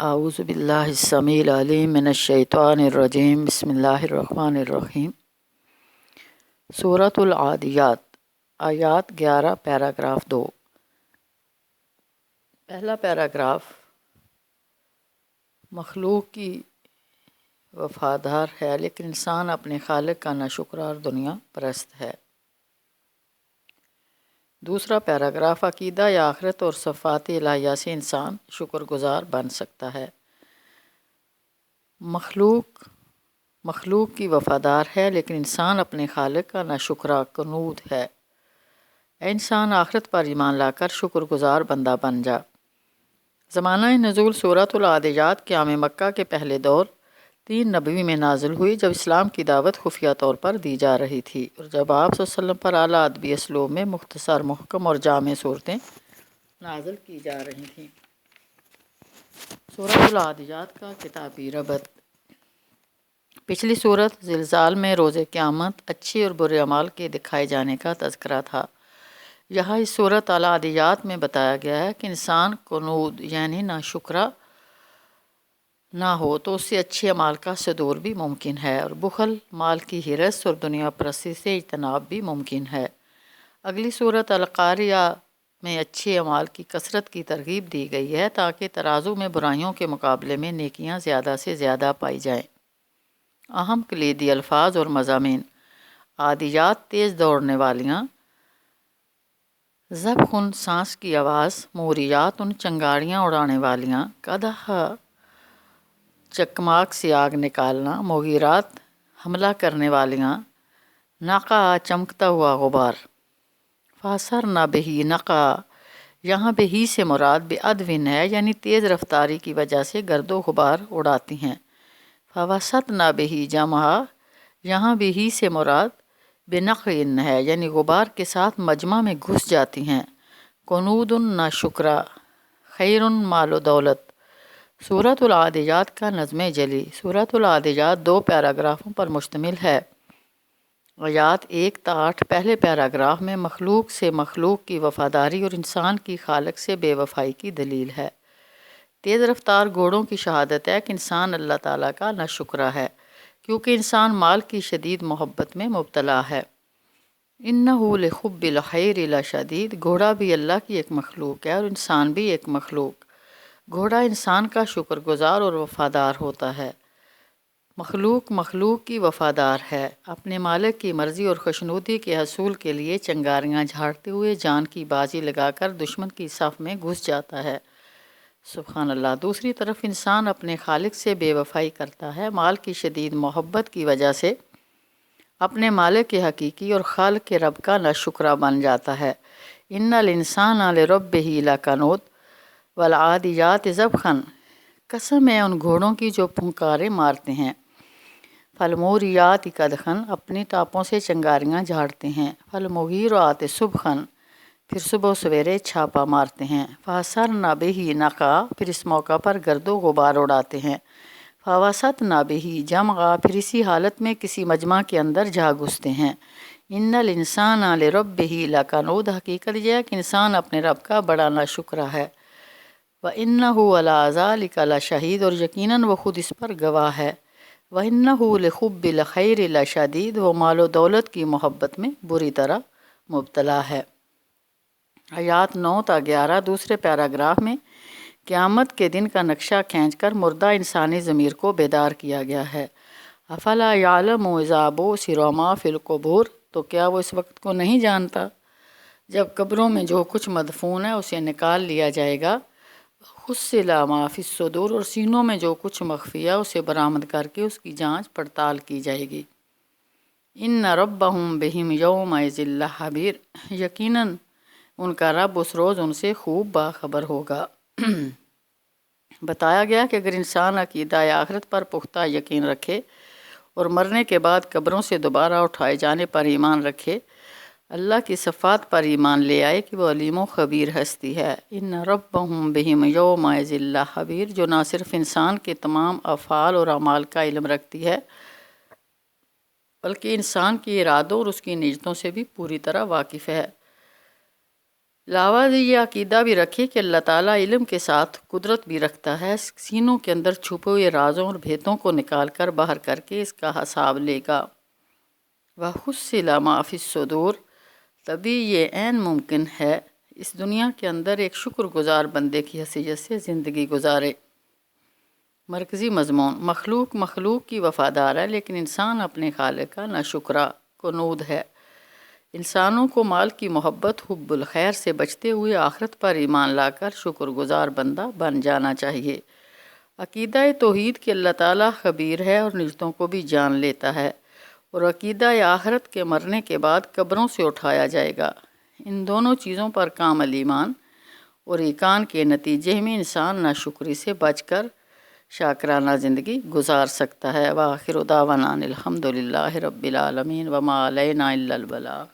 اعوذ باللہ السمیع العلیم من الشیطان الرجیم بسم اللہ الرحمن الرحیم۔ سورۃ العادیات، آیات 11 پیراگراف 2۔ پہلا پیراگراف مخلوق کی وفادار ہے لیکن انسان اپنے خالق کا ناشکرا اور دنیا پرست ہے۔ دوسرا پیراگراف عقیدہ یا آخرت اور صفات الہیہ سے انسان شکر گزار بن سکتا ہے۔ مخلوق کی وفادار ہے لیکن انسان اپنے خالق کا ناشکرا کنود ہے۔ اے انسان، آخرت پر ایمان لا کر شکر گزار بندہ بن جا۔ زمانہ نزول سورۃ العادیات قیام مکہ کے پہلے دور 3 نبوی میں نازل ہوئی، جب اسلام کی دعوت خفیہ طور پر دی جا رہی تھی اور جب آپ صلی اللہ علیہ وسلم پر اعلیٰ ادبی اسلوب میں مختصر، محکم اور جامع صورتیں نازل کی جا رہی تھیں۔ سورۃ العادیات کا کتابی ربط: پچھلی سورت زلزال میں روز قیامت، اچھے اور برے اعمال کے دکھائے جانے کا تذکرہ تھا۔ یہاں اس سورت العادیات میں بتایا گیا ہے کہ انسان کنود یعنی ناشکرا نہ ہو تو اس سے اچھے اعمال کا صدور بھی ممکن ہے، اور بخل، مال کی ہرس اور دنیا پرستی سے اجتناب بھی ممکن ہے۔ اگلی سورت القاریہ میں اچھے اعمال کی کثرت کی ترغیب دی گئی ہے تاکہ ترازو میں برائیوں کے مقابلے میں نیکیاں زیادہ سے زیادہ پائی جائیں۔ اہم کلیدی الفاظ اور مضامین: عادیات تیز دوڑنے والیاں، ذبح سانس کی آواز، موریات چنگاریاں اڑانے والیاں، قدح چکماک سے آگ نکالنا، مغیرات حملہ کرنے والیاں، نقع چمکتا ہوا غبار۔ فاثرن بہ نقع، یہاں بہی سے مراد بعدون ہے، یعنی تیز رفتاری کی وجہ سے گرد و غبار اڑاتی ہیں۔ فوسطن بہ جمع، یہاں بہی سے مراد بنقع ہے، یعنی غبار کے ساتھ مجمع میں گھس جاتی ہیں۔ کنود ناشکرا، خیر مال و دولت۔ سورۃ العادیات کا نظم جلی: سورۃ العادیات 2 پیراگرافوں پر مشتمل ہے۔ آیات 1 تا 8 پہلے پیراگراف میں مخلوق سے مخلوق کی وفاداری اور انسان کی خالق سے بے وفائی کی دلیل ہے۔ تیز رفتار گھوڑوں کی شہادت ہے کہ انسان اللہ تعالیٰ کا ناشکرا ہے کیونکہ انسان مال کی شدید محبت میں مبتلا ہے۔ اِنَّهُ لِحُبِّ الْخَيْرِ لَشَدِيدٌ، گھوڑا بھی اللہ کی ایک مخلوق ہے اور انسان بھی ایک مخلوق۔ گھوڑا انسان کا شکر گزار اور وفادار ہوتا ہے۔ مخلوق کی وفادار ہے، اپنے مالک کی مرضی اور خوشنودی کے حصول کے لیے چنگاریاں جھاڑتے ہوئے جان کی بازی لگا کر دشمن کی صف میں گھس جاتا ہے۔ سبحان اللہ۔ دوسری طرف انسان اپنے خالق سے بے وفائی کرتا ہے، مال کی شدید محبت کی وجہ سے اپنے مالک کے حقیقی اور خالق کے رب کا ناشکرا بن جاتا ہے۔ ان الانسان لربہ لکنود والعادیات ضبحا، قسم ہے ان گھوڑوں کی جو پھنکاریں مارتے ہیں۔ فالموریات قدحا، اپنی ٹاپوں سے چنگاریاں جھاڑتے ہیں۔ فالمغیرات صبحا، پھر صبح سویرے چھاپا مارتے ہیں۔ فاثرن بہ نقع، پھر اس موقع پر گرد و غبار اڑاتے ہیں۔ فوسطن بہ جمع، پھر اسی حالت میں کسی مجمع کے اندر جا گھستے ہیں۔ ان الانسان لربہ لکنود، حقیقت یہ ہے کہ انسان اپنے رب کا بڑا ناشکرا ہے۔ وَإِنَّهُ عَلَىٰ ذَلِكَ لَشَهِيدٌ، اور یقیناً وہ خود اس پر گواہ ہے۔ وَإِنَّهُ لِحُبِّ الْخَيْرِ لَشَدِيدٌ، وہ مال و دولت کی محبت میں بری طرح مبتلا ہے۔ آیات 9 تا 11 دوسرے پیراگراف میں قیامت کے دن کا نقشہ کھینچ کر مردہ انسانی ضمیر کو بیدار کیا گیا ہے۔ افلا یعلم اذا بعثر ما فی القبور، تو کیا وہ اس وقت کو نہیں جانتا جب قبروں میں جو کچھ مدفون ہے اسے نکال لیا جائے گا۔ حصل ما فی الصدور، اور سینوں میں جو کچھ مخفی ہے اسے برآمد کر کے اس کی جانچ پڑتال کی جائے گی۔ ان ربہم بہم یومئذ لخبیر، یقیناً ان کا رب اس روز ان سے خوب باخبر ہوگا۔ بتایا گیا کہ اگر انسان عقیدہ آخرت پر پختہ یقین رکھے اور مرنے کے بعد قبروں سے دوبارہ اٹھائے جانے پر ایمان رکھے، اللہ کی صفات پر ایمان لے آئے کہ وہ علیم و خبیر ہستی ہے۔ ان ربہم بہم یومئذ لخبیر، جو نہ صرف انسان کے تمام افعال اور اعمال کا علم رکھتی ہے بلکہ انسان کے ارادوں اور اس کی نیتوں سے بھی پوری طرح واقف ہے۔ علاوہ یہ عقیدہ بھی رکھے کہ اللہ تعالیٰ علم کے ساتھ قدرت بھی رکھتا ہے، سینوں کے اندر چھپے ہوئے رازوں اور بھیتوں کو نکال کر باہر کر کے اس کا حساب لے گا۔ وَحُصِّلَ مَا فِي الصُّدُورِ، تبھی یہ عین ممکن ہے اس دنیا کے اندر ایک شکر گزار بندے کی حیثیت سے زندگی گزارے۔ مرکزی مضمون: مخلوق کی وفادار ہے، لیکن انسان اپنے خالق کا ناشکرا کنود ہے۔ انسانوں کو مال کی محبت، حب الخیر سے بچتے ہوئے آخرت پر ایمان لا کر شکر گزار بندہ بن جانا چاہیے۔ عقیدہ توحید کہ اللہ تعالیٰ خبیر ہے اور نجتوں کو بھی جان لیتا ہے، اور عقیدہ آخرت کے مرنے کے بعد قبروں سے اٹھایا جائے گا، ان دونوں چیزوں پر کامل ایمان اور ایقان کے نتیجے میں انسان ناشکری سے بچ کر شاکرانہ زندگی گزار سکتا ہے۔ وآخر دعوانا الحمد للہ رب العالمین وما علینا الا البلاغ۔